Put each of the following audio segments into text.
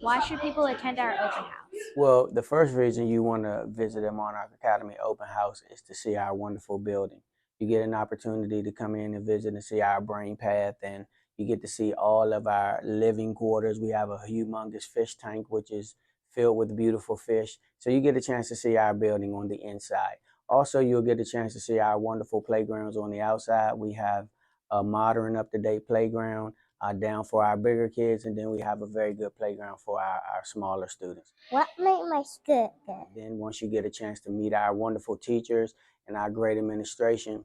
Why should people attend our open house? Well, the first reason you want to visit a Monarch Academy open house is to see our wonderful building. You get an opportunity to come in and visit and see our brain path, and you get to see all of our living quarters. We have a humongous fish tank, which is filled with beautiful fish. So you get a chance to see our building on the inside. Also, you'll get a chance to see our wonderful playgrounds on the outside. We have a modern, up-to-date playground down for our bigger kids, and then we have a very good playground for our smaller students. What made my skirt good? Then once you get a chance to meet our wonderful teachers and our great administration,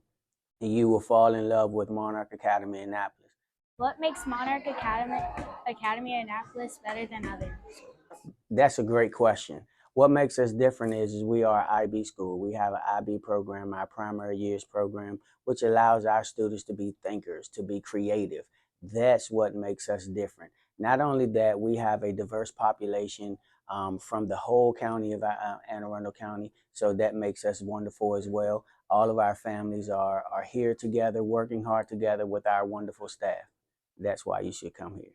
you will fall in love with Monarch Academy Annapolis. What makes Monarch Academy Annapolis better than others? That's a great question. What makes us different is we are an IB school. We have an IB program, our primary years program, which allows our students to be thinkers, to be creative. That's what makes us different. Not only that, we have a diverse population from the whole county of Anne Arundel County, so that makes us wonderful as well. All of our families are here together, working hard together with our wonderful staff. That's why you should come here.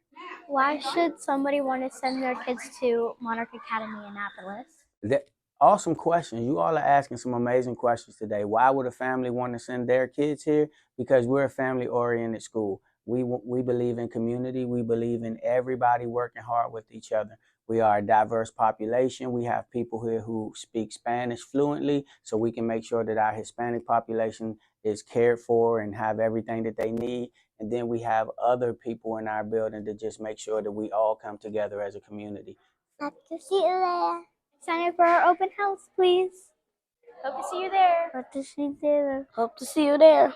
Why should somebody want to send their kids to Monarch Academy Annapolis? That awesome questions. You all are asking some amazing questions today. Why would a family want to send their kids here? Because we're a family-oriented school. We believe in community. We believe in everybody working hard with each other. We are a diverse population. We have people here who speak Spanish fluently, so we can make sure that our Hispanic population is cared for and have everything that they need. And then we have other people in our building to just make sure that we all come together as a community. Hope to see you there. Sign up for our open house, please. Hope to see you there. Hope to see you there. Hope to see you there.